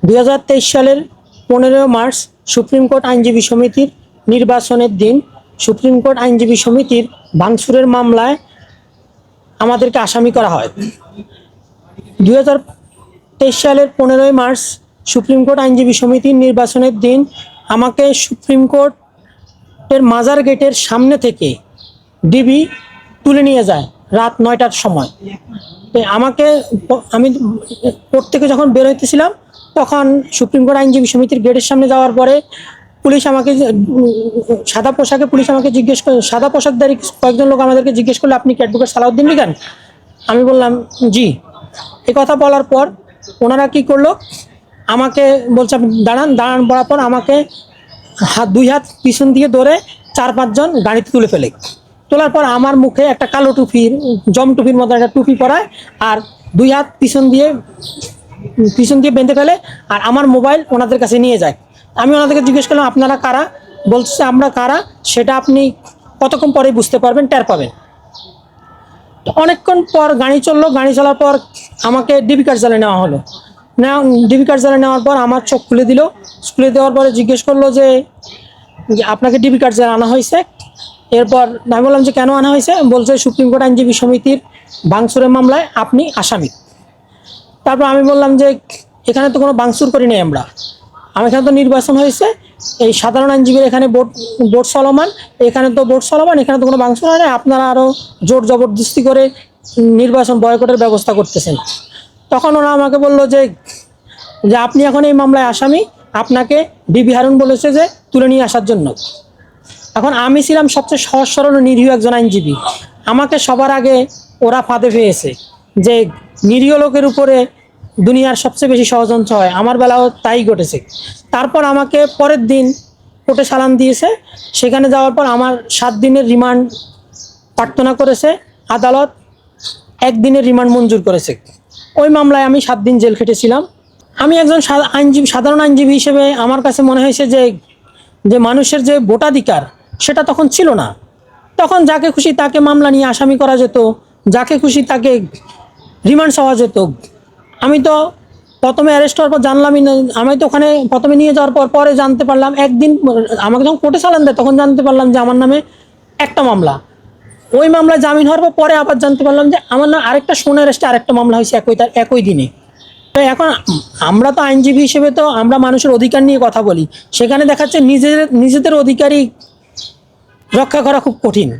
2023 সালের 15 March supreme court আইনজীবী সমিতির নির্বাচনের দিন সুপ্রিম কোর্ট আইনজীবী সমিতির ভাঙচুরের মামলায় আমাদেরকে আসামি করা হয়। 2023 সালের 15 মার্চ সুপ্রিম কোর্ট আইনজীবী সমিতির নির্বাচনের দিন আমাকে সুপ্রিম কোর্টের মাজার গেটের সামনে থেকে ডিবি তুলে নিয়ে যায় রাত 9টার সময়। আমি কোর্ট থেকে যখন বের হইতেছিলাম তখন সুপ্রিম কোর্ট আইনজীবী সমিতির গেটের সামনে যাওয়ার পরে পুলিশ আমাকে সাদা পোশাকে জিজ্ঞেস করে, সাদা পোশাকধারী কয়েকজন লোক আমাদেরকে জিজ্ঞেস করলো, আপনি কি অ্যাডভোকেট সালাউদ্দিন লিগান? আমি বললাম জি। এই কথা বলার পর ওনারা কি করলো, আমাকে বলছে আপনি দাঁড়ান বলার পর আমাকে দুই হাত পিছন দিয়ে ধরে 4-5 জন গাড়িতে তুলে ফেলে। তোলার পর আমার মুখে একটা কালো টুপির জম টুপির মতো একটা টুপি পরায় আর 2 হাত পিছন দিয়ে বেঁধে ফেলে আর আমার মোবাইল ওনাদের কাছে নিয়ে যায়। আমি ওনাদেরকে জিজ্ঞেস করলাম আপনারা কারা? বলছে আমরা কারা সেটা আপনি কতক্ষণ পরেই বুঝতে পারবেন, টের পাবেন। তো অনেকক্ষণ পর গাড়ি চলার পর আমাকে ডিবি কার্যালয়ে নেওয়া হলো। ডিবি কার্যালয়ে নেওয়ার পর আমার চোখ খুলে দিল। খুলে দেওয়ার পরে জিজ্ঞেস করলো যে আপনাকে ডিবি কার্যালয়ে আনা হয়েছে। এরপর আমি বললাম যে কেন আনা হয়েছে? বলছে সুপ্রিম কোর্ট আইনজীবী সমিতির ভাঙচুরের মামলায় আপনি আসামি। তারপর আমি বললাম যে এখানে তো কোনো ভাঙচুর করি নাই এখানে তো নির্বাচন হয়েছে, এই সাধারণ আইনজীবীর এখানে ভোট চলমান, এখানে তো কোনো ভাঙচুর হয় না, আপনারা আরও জোর জবরদস্তি করে নির্বাচন বয়কটের ব্যবস্থা করতেছেন। তখন ওরা আমাকে বললো যে আপনি এখন এই মামলায় আসামি, আপনাকে ডিবি হারুন বলেছে যে তুলে নিয়ে আসার জন্য। এখন আমি ছিলাম সবচেয়ে সহজ সরল নিরীহ একজন আইনজীবী, আমাকে সবার আগে ওরা ফাঁদে পেয়েছে যে নিরীহ লোকের উপরে দুনিয়ার সবচেয়ে বেশি ষড়যন্ত্র হয়, আমার বেলাও তাই ঘটেছে। তারপর আমাকে পরের দিন কোর্টে চালান দিয়েছে। সেখানে যাওয়ার পর আমার 7 দিনের রিমান্ড প্রার্থনা করেছে আদালত, 1 দিনের রিমান্ড মঞ্জুর করেছে। ওই মামলায় আমি 7 দিন জেল খেটেছিলাম। আমি একজন সাধারণ আইনজীবী হিসেবে আমার কাছে মনে হয়েছে যে মানুষের যে ভোটাধিকার সেটা তখন ছিল না। তখন যাকে খুশি তাকে মামলা নিয়ে আসামি করা যেত, যাকে খুশি তাকে রিমান্ড চাওয়া যেত। আমি তো প্রথমে অ্যারেস্ট হওয়ার পর জানলামই না, আমি তো ওখানে প্রথমে নিয়ে যাওয়ার পরে জানতে পারলাম, একদিন আমাকে যখন কোর্টে চালান দেয় তখন জানতে পারলাম যে আমার নামে একটা মামলা। ওই মামলায় জামিন হওয়ার পরে আবার জানতে পারলাম যে আমার নামে আরেকটা সোনা অ্যারেস্টে আরেকটা মামলা হয়েছে একই দিনে। তো এখন আমরা তো আইনজীবী হিসেবে তো আমরা মানুষের অধিকার নিয়ে কথা বলি, সেখানে দেখাচ্ছে নিজেদের অধিকারই রক্ষা করা খুব কঠিন।